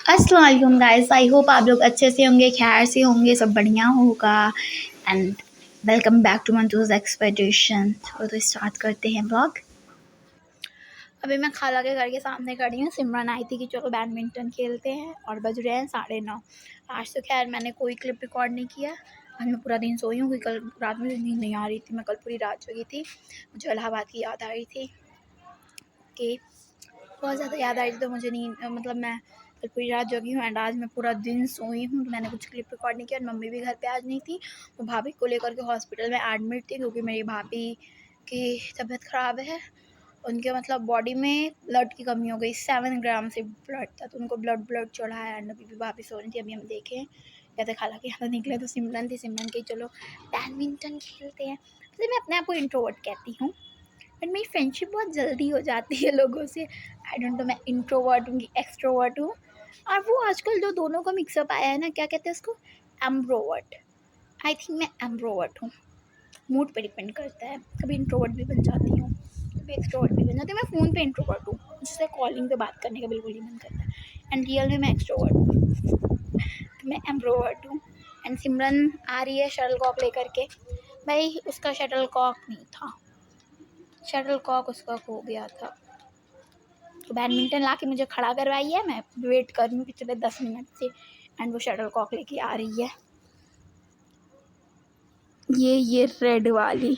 अस्सलाम वालेकुम guys, I hope आप लोग अच्छे से होंगे, खैर से होंगे, सब बढ़िया होगा। एंड वेलकम बैक टू मंटूज एक्सपेडिशन। तो स्टार्ट करते हैं व्लॉग। अभी मैं खाला के घर के सामने खड़ी हूँ। सिमरन आई थी कि चलो बैडमिंटन खेलते हैं और बज रहे हैं 9:30। आज तो खैर मैंने कोई क्लिप रिकॉर्ड नहीं किया। आज मैं पूरा दिन सोई हूँ क्योंकि कल रात में नींद नहीं आ रही थी। मैं कल पूरी रात जगी थी। मुझे इलाहाबाद की याद आ रही थी कि बहुत ज़्यादा याद आ रही थी, तो मुझे नींद मतलब मैं कल पूरी रात जगी हूँ एंड आज मैं पूरा दिन सोई हूँ। तो मैंने कुछ क्लिप रिकॉर्ड नहीं किया। और मम्मी भी घर पे आज नहीं थी, वो भाभी को लेकर के हॉस्पिटल में एडमिट थी क्योंकि मेरी भाभी की तबीयत ख़राब है। उनके मतलब बॉडी में ब्लड की कमी हो गई, 7 ग्राम से ब्लड था, तो उनको ब्लड चढ़ाया एंड अभी भी भाभी सो रही थी। अभी हम देखें कहते खाला के यहाँ निकले तो सिमरन थी। सिमरन के चलो बैडमिंटन खेलते हैं। वैसे मैं अपने आप को इंट्रोवर्ट कहती हूँ, बट मेरी फ्रेंडशिप बहुत जल्दी हो जाती है लोगों से। आई डोंट नो मैं इंट्रोवर्ट हूँ कि एक्सट्रोवर्ट हूँ। और वो आजकल जो दोनों का मिक्सअप आया है ना, क्या कहते हैं उसको, एम्ब्रोवर्ट। आई थिंक मैं एम्ब्रोवर्ट हूँ। मूड पे डिपेंड करता है, कभी इंट्रोवर्ट भी बन जाती हूँ, कभी एक्सट्रोवर्ट भी बन जाती हूँ। मैं फ़ोन पे इंट्रोवर्ट हूँ, जिससे कॉलिंग पे बात करने का बिल्कुल ही मन करता है। एंड रियल में मैं एक्सट्रोवर्ट हूँ, तो मैं एम्ब्रोवर्ट हूँ। एंड सिमरन आ रही है शटल कॉक लेकर के। भाई उसका शटल कॉक नहीं था, शटल कॉक उसका खो गया था। तो बैडमिंटन ला के मुझे खड़ा करवाई है। मैं वेट कर रही हूँ पिछले 10 मिनट से एंड वो शटल कॉक लेके आ रही है। ये रेड वाली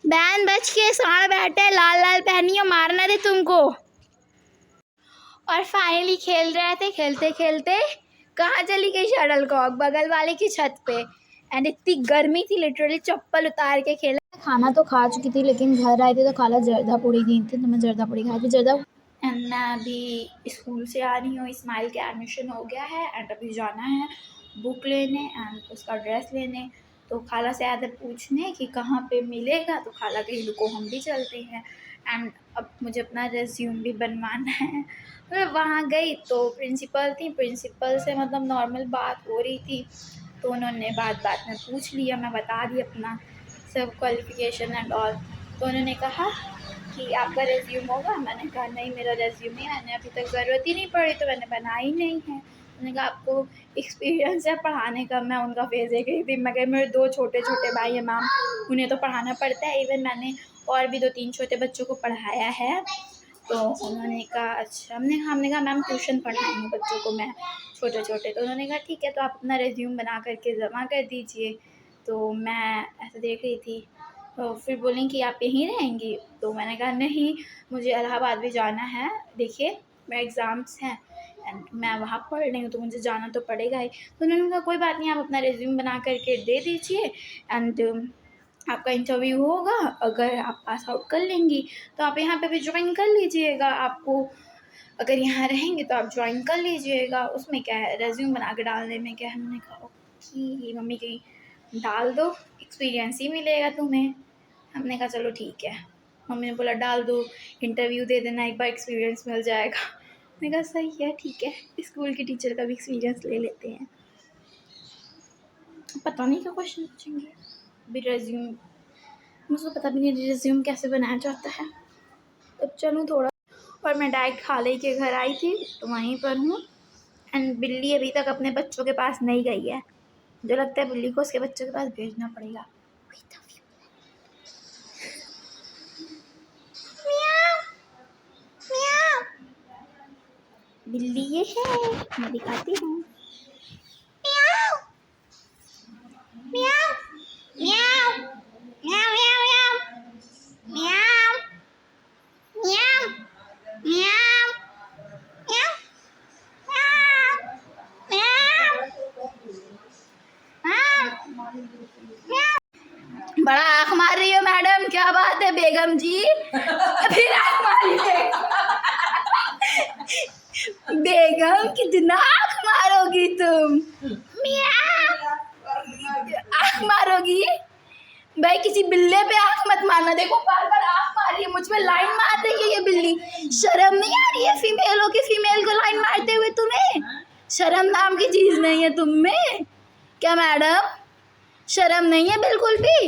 बैन बच के साड़ बैठे, लाल लाल पहनी हो, मारना दे तुमको। और फाइनली खेल रहे थे, खेलते खेलते कहाँ चली गई शटल कॉक? बगल वाले की छत पे। एंड इतनी गर्मी थी, लिटरली चप्पल उतार के खेला। खाना तो खा चुकी थी, लेकिन घर आए थे तो खाला जर्दा पूड़ी दी थी, तो मैं जर्दा पूड़ी खाई थी। जर्दा एंड मैं अभी स्कूल से आ रही हूँ। इस्माइल के एडमिशन हो गया है एंड अभी जाना है बुक लेने एंड उसका ड्रेस लेने। तो खाला से आया था पूछने कि कहाँ पे मिलेगा, तो खाला कही रुको हम भी चलते हैं। एंड अब मुझे अपना रेज्यूम भी बनवाना है। मतलब वहाँ गई तो प्रिंसिपल थी, प्रिंसिपल से मतलब नॉर्मल बात हो रही थी, तो उन्होंने बात में पूछ लिया। मैं बता दी अपना सब क्वालिफ़िकेशन एंड ऑल। तो उन्होंने कहा कि आपका रेज्यूम होगा। मैंने कहा नहीं, मेरा रेज्यूम नहीं, मैंने अभी तक ज़रूरत ही नहीं पड़ी तो मैंने बना ही नहीं है। उन्होंने कहा आपको एक्सपीरियंस है पढ़ाने का। मैं उनका फेस देख रही थी। मैं कही मेरे 2 छोटे भाई हैं मैम, उन्हें तो पढ़ाना पड़ता है। इवन मैंने और भी 2-3 छोटे बच्चों को पढ़ाया है। तो उन्होंने कहा अच्छा। हमने कहा मैम ट्यूशन पढ़ाई हूँ बच्चों को मैं, छोटे। तो उन्होंने कहा ठीक है, तो आप अपना रेज्यूम बना करके जमा कर दीजिए। तो मैं ऐसे देख रही थी, तो फिर बोली कि आप यहीं रहेंगी? तो मैंने कहा नहीं, मुझे इलाहाबाद भी जाना है। देखिए मेरे एग्ज़ाम्स हैं एंड मैं वहाँ पढ़ रही हूँ, तो मुझे जाना तो पड़ेगा ही। तो उन्होंने कहा कोई बात नहीं, आप अपना रेज्यूम बना करके दे दीजिए एंड आपका इंटरव्यू होगा। अगर आप पास आउट कर लेंगी तो आप यहाँ पे भी ज्वाइन कर लीजिएगा। आपको अगर यहाँ रहेंगे तो आप ज्वाइन कर लीजिएगा, उसमें क्या है, रेज्यूम बना के डालने में क्या है। हमने कहा ओके मम्मी की डाल दो, एक्सपीरियंस ही मिलेगा तुम्हें। हमने कहा चलो ठीक है। मम्मी ने बोला डाल दो, इंटरव्यू दे देना, एक बार एक्सपीरियंस मिल जाएगा। मैंने कहा सही है, ठीक है, स्कूल की टीचर का भी एक्सपीरियंस ले लेते हैं। पता नहीं क्या क्वेश्चन पूछेंगे। अभी रेज्यूम मुझे पता भी नहीं रेज्यूम कैसे बनाया जाता है। तब चलूँ थोड़ा। और मैं डायरेक्ट खाले के घर आई थी, तो वहीं पर हूँ। एंड बिल्ली अभी तक अपने बच्चों के पास नहीं गई है। जो लगता है बिल्ली को उसके बच्चों के पास भेजना पड़ेगा। बिल्ली ये है, मैं दिखाती हूँ। बड़ा आँख मार रही हो मैडम, क्या बात है बेगम जी? फिर आँख मारी है। बेगम कितना आँख मारोगी तुम? आँख मारोगी भाई, किसी बिल्ले पे आँख मत मारना। देखो बार आँख मार रही है, मुझ पे लाइन मार रही है ये बिल्ली। शर्म नहीं आ रही है फीमेल की फीमेल को लाइन मारते हुए? तुम्हें शर्म नाम की चीज नहीं है तुम में क्या मैडम? शर्म नहीं है बिल्कुल भी।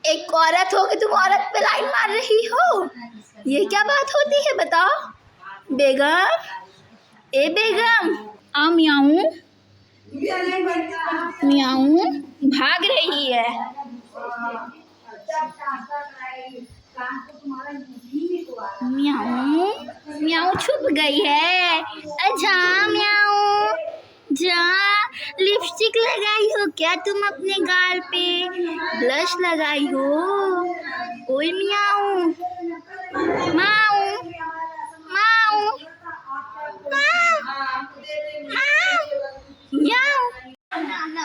एक औरत हो कि तुम औरत पे लाइन मार रही हो, ये क्या बात होती है बताओ बेगम? ए बेगम आ म्याऊं म्याऊं भाग रही है। म्याऊं म्याऊं छुप गई है। अच्छा म्याऊं जा लिपस्टिक लगाई हो क्या तुम अपने गाल पे? ब्लश लगाई हो? ओए म्याऊं म्याऊं म्याऊं म्याऊं।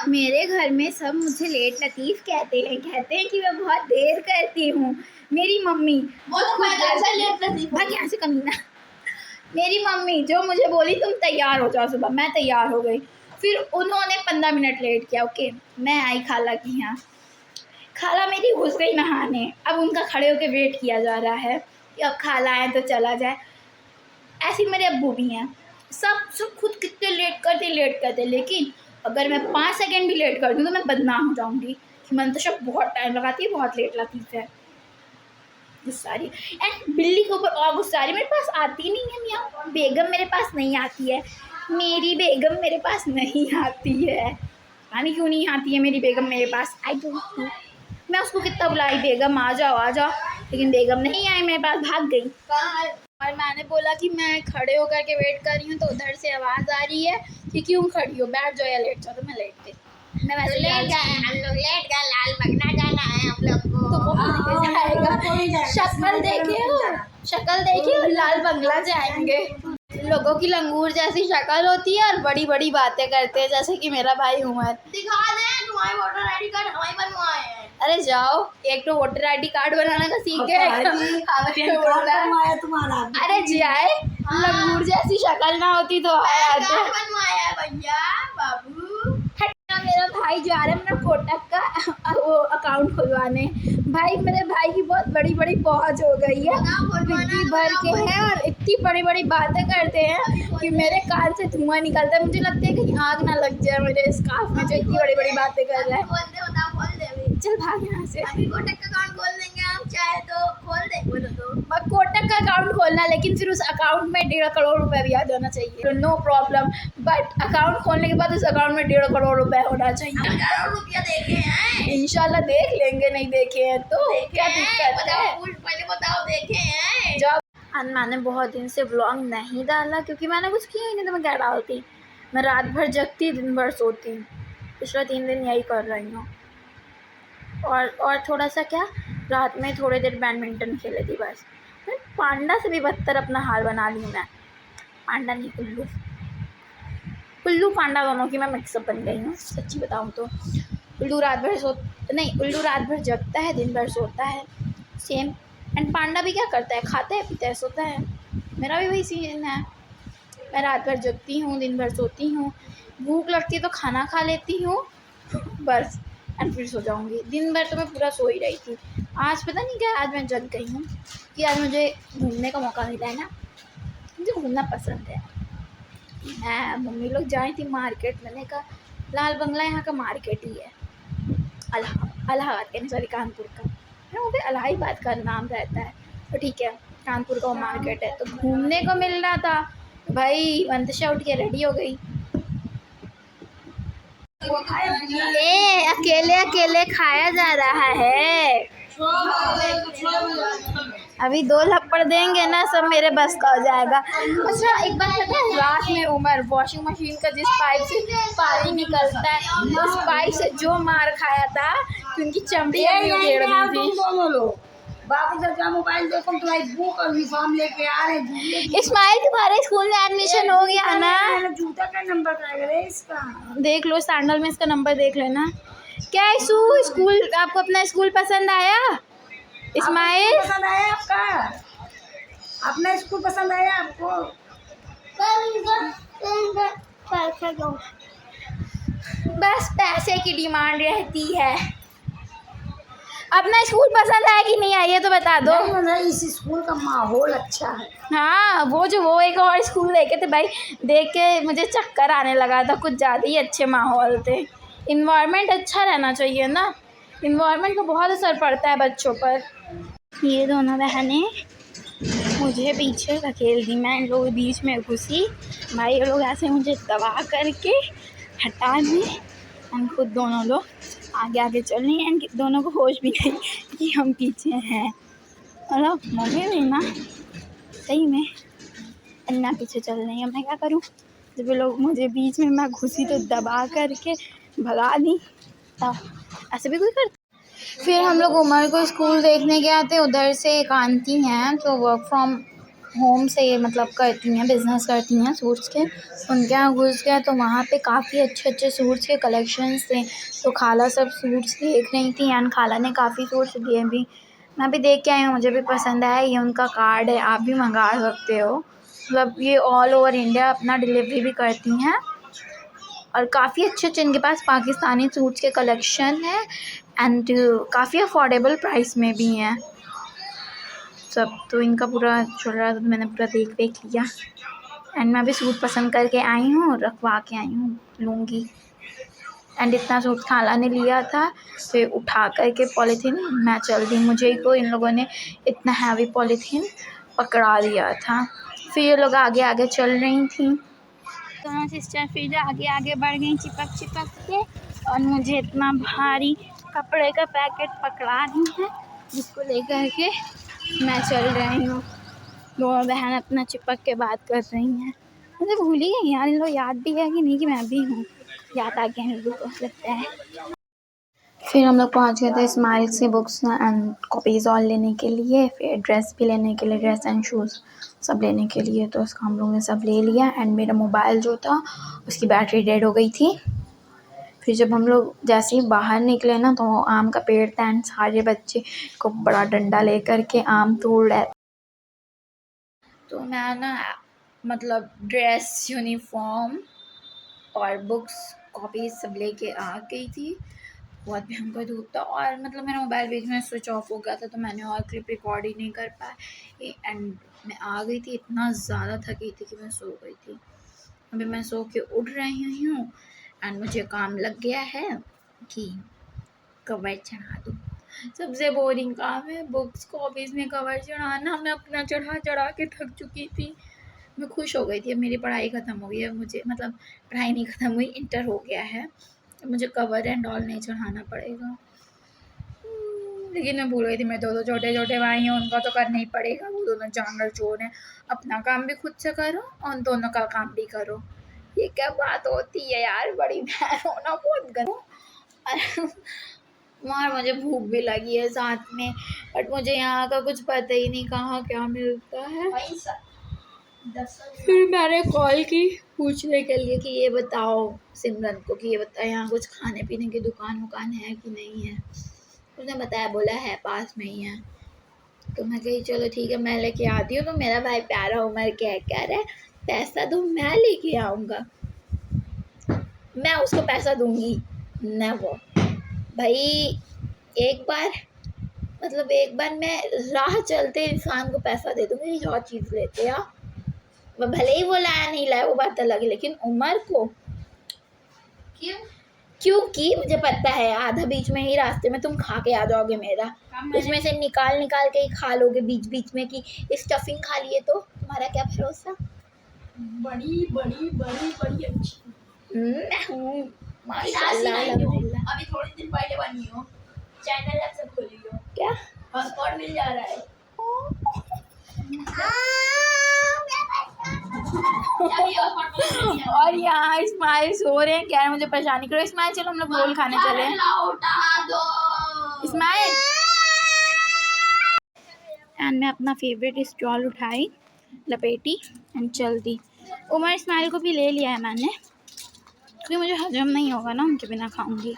मेरे घर में सब मुझे लेट लतीफ़ कहते हैं कि मैं बहुत देर करती हूँ। मेरी मम्मी वो तो लेट लतीफ़ भाग यहाँ से कमीना। मेरी मम्मी जो मुझे बोली तुम तैयार हो जाओ सुबह, मैं तैयार हो गई। फिर उन्होंने 15 मिनट लेट किया। ओके, मैं आई खाला की यहाँ। खाला मेरी घुस गई नहाने। अब उनका खड़े होकर वेट किया जा रहा है कि अब खाला आए तो चला जाए। ऐसे मेरे अब्बू भी हैं। सब खुद कितने लेट करते लेकिन अगर मैं 5 सेकंड भी लेट कर दूँ तो मैं बदनाम हो जाऊँगी कि मंतशा बहुत टाइम लगाती है, बहुत लेट लतीफ़ है। गुस्सारी एंड बिल्ली के ऊपर और गुस्सारी मेरे पास आती नहीं है। मियाँ बेगम मेरे पास नहीं आती है। मेरी बेगम मेरे पास नहीं आती है। पानी क्यों नहीं आती है मेरी बेगम मेरे पास? I don't know. मैं उसको कितना बुलाई बेगम आ जाओ, लेकिन बेगम नहीं आई मेरे पास, भाग गई। और मैंने बोला कि मैं खड़े होकर के वेट कर रही हूँ तो उधर से आवाज़ आ रही है कि क्यों खड़ी हो, बैठ जाओ या लेट जाओ। तो मैं लेट गई। मैं वैसे लेट गए, हम लोग लेट गए। लाल बगना जाना है हम लोग को। तो वो जाएगा। शक्ल देखिए और लाल बंगला जाएंगे। लोगों की लंगूर जैसी शक्ल होती है और बड़ी बड़ी बातें करते हैं, जैसे कि मेरा भाई उमर। दिखा दे तुम्हारी वोटर आईडी कार्ड हमें बनवाए हैं। अरे जाओ, एक तो वोटर आईडी कार्ड बनाना का सीख गए। अरे जाए, लंगूर जैसी शक्ल ना होती तो बनवाया भैया बाबू। मेरा भाई जा रहा है मेरा कोटक का वो अकाउंट खुलवाने। भाई मेरे भाई की बहुत बड़ी बड़ी पहुंच हो गई है, पिट्टी भर के हैं और इतनी बड़ी बड़ी बातें करते हैं कि मेरे कान से धुआं निकलता है। मुझे लगता है कि आग ना लग जाए मेरे स्कार्फ में जो इतनी बड़ी बड़ी बातें कर रहा है। चल भाग यहाँ से। कोटक का अकाउंट खोल देंगे हम, चाहे तो खोल दे। बोलो तो कोटक का अकाउंट खोलना, लेकिन फिर उस अकाउंट में 1.5 करोड़ रुपए भी आ जाना चाहिए। नो प्रॉब्लम, बट अकाउंट खोलने के बाद उस अकाउंट में 1.5 करोड़ रुपए होना चाहिए। रुपया देखे हैं इंशाल्लाह, देख लेंगे। नहीं देखे हैं तो क्या दिक्कत है? पहले बताओ देखे हैं जब। मैंने बहुत दिन से व्लॉग नहीं डाला क्योंकि मैंने कुछ किया ही नहीं तो मैं क्या डालती। मैं रात भर जगती, दिन भर सोती। पिछले 3 दिन यही कर रही हूँ। और थोड़ा सा क्या, रात में थोड़ी देर बैडमिंटन खेले थी बस। मैं पांडा से भी बदतर अपना हाल बना ली मैं। पांडा नहीं, उल्लू पांडा दोनों की मैं मिक्सअप बन गई हूँ सच्ची बताऊँ तो। उल्लू रात भर जगता है, दिन भर सोता है, सेम। एंड पांडा भी क्या करता है, खाता है पीता है सोता है। मेरा भी वही सीन है। मैं रात भर जगती हूँ, दिन भर सोती हूँ, भूख लगती है तो खाना खा लेती हूँ बस, एंड फिर सो जाऊँगी। दिन भर तो मैं पूरा सो ही रही थी। आज पता नहीं क्या, आज मैं जग गई हूँ कि आज मुझे घूमने का मौका मिला है ना। मुझे घूमना पसंद है। मैं मम्मी लोग जाई थी मार्केट, मैंने कहा लाल बंगला यहाँ का मार्केट ही है, इलाहाबाद का, सॉरी कानपुर का है, वो भी इलाहाबाद का नाम रहता है तो ठीक है, कानपुर का वो मार्केट है। तो घूमने को मिल रहा था भाई, मंतशा उठ के रेडी हो गई। अकेले अकेले खाया जा रहा है। अभी 2 लपड़ देंगे ना सब मेरे बस का हो जाएगा। अच्छा एक बात पता है, रात में उमर वॉशिंग मशीन का जिस पाइप से पानी निकलता है उस पाइप से जो मार खाया था कि उनकी चमड़ी उधेड़ गई थी। बाबू का मोबाइल देखो, तुम्हारी बुक और यूनिफॉर्म लेके आ रहे हैं। इस्माइल तुम्हारे स्कूल में एडमिशन हो गया ना? जूता का नंबर क्या इसका देख लो, सैंडल में इसका नंबर देख लेना। क्या स्कूल आपको अपना स्कूल पसंद आया? इस्माइल पसंद आया आपका? अपना स्कूल पसंद आया आपको? बस पैसे की डिमांड रहती है। अपना स्कूल पसंद आया कि नहीं आया तो बता दो। इस स्कूल का माहौल अच्छा है। हाँ, वो एक और स्कूल देखे थे भाई, देख के मुझे चक्कर आने लगा था, कुछ ज़्यादा ही अच्छे माहौल थे। इन्वायरमेंट अच्छा रहना चाहिए ना, इन्वायरमेंट का बहुत असर पड़ता है बच्चों पर। ये दोनों बहनें मुझे पीछे धकेल दी, मैं इन लोगों के बीच में घुसी। भाई ये लोग ऐसे मुझे दबा करके हटा दी। हम खुद दोनों लोग आगे आगे चल रही हैं, दोनों को होश भी नहीं कि हम पीछे हैं। मतलब मम्मी भी ना सही में अन्ना पीछे चल रही है, मैं क्या करूँ। जब ये लोग मुझे बीच में, मैं घुसी तो दबा करके भगा दी। तब ऐसे भी कोई करता। फिर हम लोग उमर को स्कूल देखने गए थे। उधर से एक आंटी हैं जो वर्क फ्रॉम होम से मतलब करती हैं, बिज़नेस करती हैं सूट्स के। उनके यहाँ घुस गया तो वहाँ पे काफ़ी अच्छे अच्छे सूट्स के कलेक्शंस थे। तो खाला सब सूट्स देख रही थी एंड खाला ने काफ़ी सूट्स दिए भी। मैं भी देख के आई हूँ, मुझे भी पसंद आया। ये उनका कार्ड है, आप भी मंगा सकते हो। मतलब ये ऑल ओवर इंडिया अपना डिलीवरी भी करती हैं और काफ़ी अच्छे अच्छे इनके पास पाकिस्तानी सूट्स के कलेक्शन है एंड काफ़ी अफोर्डेबल प्राइस में भी हैं सब। तो इनका पूरा चल रहा था तो मैंने पूरा देख लिया एंड मैं भी सूट पसंद करके आई हूँ, रखवा के आई हूँ, लूँगी। एंड इतना सूट खाला ने लिया था, फिर उठा करके पॉलीथीन मैं चल दी। मुझे को इन लोगों ने इतना हैवी पॉलीथीन पकड़ा दिया था। फिर ये लोग आगे आगे चल रही थी, दोनों सिस्टर फिर आगे आगे बढ़ गई चिपक चिपक के। और मुझे इतना भारी कपड़े का पैकेट पकड़ा दी है जिसको लेकर के मैं चल रही हूँ। दोनों बहन अपना चिपक के बात कर रही हैं। मुझे भूल ही गई यार, इन लोग याद भी है कि नहीं कि मैं भी हूँ। याद आ गया इन लोगों को लगता है। फिर हम लोग पहुँच गए थे स्माइल से बुक्स एंड कॉपीज़ ऑल लेने के लिए, फिर ड्रेस भी लेने के लिए, ड्रेस एंड शूज़ सब लेने के लिए। तो उसका हम लोगों ने सब ले लिया एंड मेरा मोबाइल जो था उसकी बैटरी डेड हो गई थी। फिर जब हम लोग जैसे ही बाहर निकले ना तो आम का पेड़ था एंड सारे बच्चे को बड़ा डंडा लेकर के आम तोड़ रहे। तो मैं ना मतलब ड्रेस, यूनिफॉर्म और बुक्स कॉपीज सब लेके आ गई थी। बहुत भयंकर धूप था और मतलब मेरा मोबाइल बीच में स्विच ऑफ हो गया था तो मैंने और क्लिप रिकॉर्ड ही नहीं कर पाई एंड मैं आ गई थी। इतना ज़्यादा थकी थी कि मैं सो गई थी। अभी मैं सो के उठ रही हूँ एंड मुझे काम लग गया है कि कवर चढ़ा दूँ। सबसे बोरिंग काम है बुक्स कॉपीज़ में कवर चढ़ाना। मैं अपना चढ़ा के थक चुकी थी। मैं खुश हो गई थी, अब मेरी पढ़ाई ख़त्म हो गई है। मुझे मतलब पढ़ाई नहीं ख़त्म हुई, इंटर हो गया है, मुझे कवर एंड ऑल नहीं चढ़ाना पड़ेगा। लेकिन मैं भूल गई थी, मेरे दो छोटे छोटे भाई हैं, उनका तो करना ही पड़ेगा। वो दोनों जानवर चोर हैं। अपना काम भी खुद से करो और उन दोनों का काम भी करो। ये क्या बात होती है यार, बड़ी बहन होना बहुत गलत। और मुझे भूख भी लगी है साथ में, बट मुझे यहाँ का कुछ पता ही नहीं कहाँ क्या मिलता है। फिर मैंने कॉल की पूछने के लिए कि ये बताओ सिमरन को कि ये बताओ यहाँ कुछ खाने पीने की दुकान है कि नहीं है। उसने बताया, बोला है पास में ही है। तो मैं कही चलो ठीक है मैं लेके आती हूँ। तो मेरा भाई प्यारा उमर कह रहा है पैसा दो मैं लेके आऊँगा, मैं उसको पैसा दूँगी न। वो भाई एक बार मैं राह चलते इंसान को पैसा दे दूँगी और चीज़ लेते आ। वो भले ही वो लाया नहीं लाया वो बात अलग है, लेकिन उमर को क्योंकि मुझे पता है आधा बीच में ही रास्ते में तुम खा के आ जाओगे मेरा, उसमें से निकाल के ही खा लोगे बीच बीच में कि स्टफिंग खा लिए तो तुम्हारा क्या भरोसा। बड़ी बड़ी बड़ी बड़ी अच्छी मैं हूँ माशाल्लाह अल्हम्दुलिल्लाह। अभी थोड़े दिन पहले बनी हो, चैनल ऐसे खोली हो, क्या हॉटस्पॉट मिल जा रहा है। और यहाँ इस्माइल सो रहे हैं, कह रहे मुझे परेशानी करो। इस्माइल चलो हम लोग रोल खाने चले। इस्माइल एंड मैं अपना फेवरेट स्टॉल उठाई, लपेटी एंड चल दी। उमर इस्माइल को भी ले लिया है मैंने क्योंकि मुझे हजम नहीं होगा ना उनके बिना खाऊंगी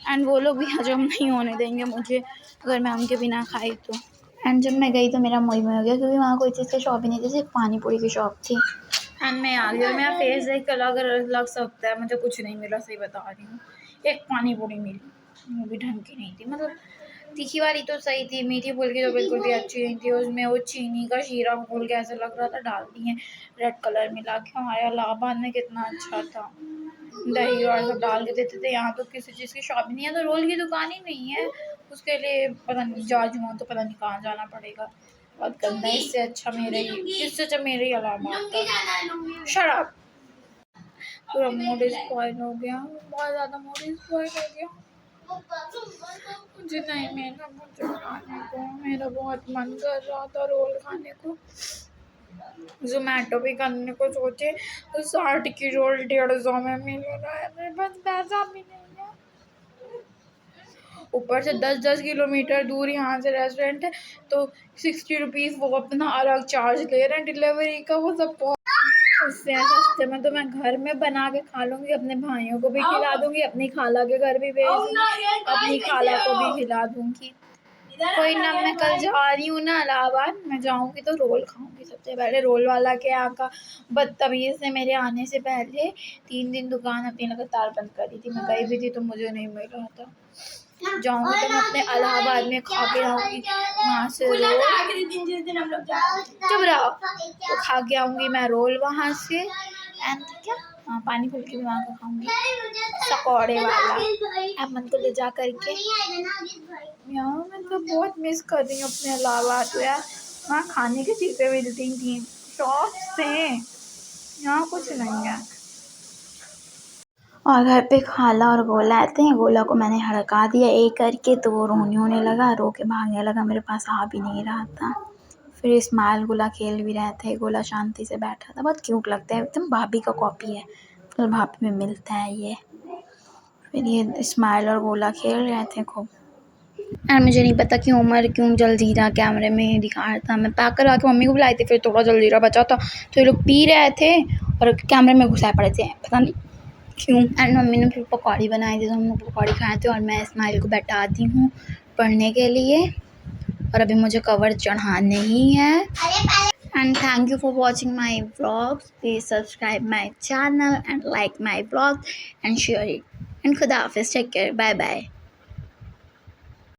एंड वो लोग भी हजम नहीं होने देंगे मुझे अगर मैं उनके बिना खाई तो। एंड जब मैं गई तो मेरा मोई हो गया क्योंकि वहाँ कोई चीज़ की शॉप ही नहीं थी, सिर्फ पानी पूरी की शॉप थी। एंड मैं आ गई और मेरा फेस देख कर लग सकता है मुझे कुछ नहीं मिला, सही बता रही हूँ। एक पानी पूरी मिली, वो भी ढंग की नहीं थी। मतलब तीखी वाली तो सही थी, मीठी फुल्की तो बिल्कुल भी अच्छी नहीं थी। उसमें वो चीनी का शीरा घोल के ऐसा लग रहा था डाल दिए रेड कलर मिला के। हमारे इलाहाबाद में कितना अच्छा था, दही और सब डाल के देते थे। यहाँ तो किसी चीज़ की शॉप ही नहीं है, तो रोल की दुकान ही नहीं है। उसके लिए पता नहीं जाजू तो पता नहीं कहाँ जाना पड़ेगा। बहुत गंदा है, इससे अच्छा मेरे ही इलाहाबाद का। Shut up. पूरा मूड स्पॉइल हो गया, बहुत ज़्यादा मूड स्पॉइल हो गया। मुझे नहीं मिला मुझे खाने को, मेरा बहुत मन कर रहा था रोल खाने को। जोमेटो भी करने को सोचे तो 60 की रोल 150 में मिल रहा है, मेरे पास पैसा भी नहीं है। ऊपर से 10-10 किलोमीटर दूर यहाँ से रेस्टोरेंट है, तो 60 रुपीज़ वो अपना अलग चार्ज ले रहे हैं डिलीवरी का। वो सब उससे सस्ते में तो मैं घर में बना के खा लूँगी, अपने भाइयों को भी खिला दूँगी, अपनी खाला के घर भी भेज दूँगी, अपनी खाला को भी खिला दूँगी। कोई ना, मैं कल जा रही हूँ ना इलाहाबाद, मैं जाऊँगी तो रोल खाऊँगी। सबसे पहले रोल वाला के यहाँ का बदतमीज़ ने मेरे आने से पहले 3 दिन दुकान अपनी लगातार बंद करी थी। मैं गई भी थी तो मुझे नहीं मिल रहा था। जाऊँगी तो मैं अपने इलाहाबाद में खा के आऊँगी वहाँ से रोल। चुप रहो। तो खा के आऊँगी मैं रोल वहाँ से, एंड क्या पानी फूल के भी वहाँ का खाऊँगी, पकौड़े वाला अमन को ले जा करके। यार मैं तो बहुत मिस कर रही हूँ अपने इलाहाबाद को यार। वहाँ खाने की चीज़ें मिलती थी शॉप से, यहाँ कुछ नहीं है। और घर पे खाला और गोला आते हैं। गोला को मैंने हड़का दिया एक करके, तो वो रोने लगा, रो के भागने लगा, मेरे पास आ भी नहीं रहा था। फिर इस्माइल गोला खेल भी रहे थे, गोला शांति से बैठा था, बहुत क्यूट लगता है, एकदम भाभी का कॉपी है, फिर भाभी में मिलता है ये। फिर ये इस्माइल और गोला खेल रहे थे खूब। और मुझे नहीं पता कि उमर क्यों जलजीरा कैमरे में दिखा रहा था। मैं पैक करवा के मम्मी को बुलाई थी, फिर थोड़ा जलजीरा बचा था तो ये लोग पी रहे थे और कैमरे में घुसा पड़े थे, पता नहीं क्यों। एंड मम्मी ने फिर पकौड़ी बनाई थी तो हम लोग पकौड़ी खाए थे। और मैं इस्माइल को बैठा दी हूँ पढ़ने के लिए, और अभी मुझे कवर चढ़ाने ही है। And thank you for watching my vlogs. Please subscribe my channel and like my vlog and share it. And खुदा हाफिज़, टेक केयर, बाय बाय।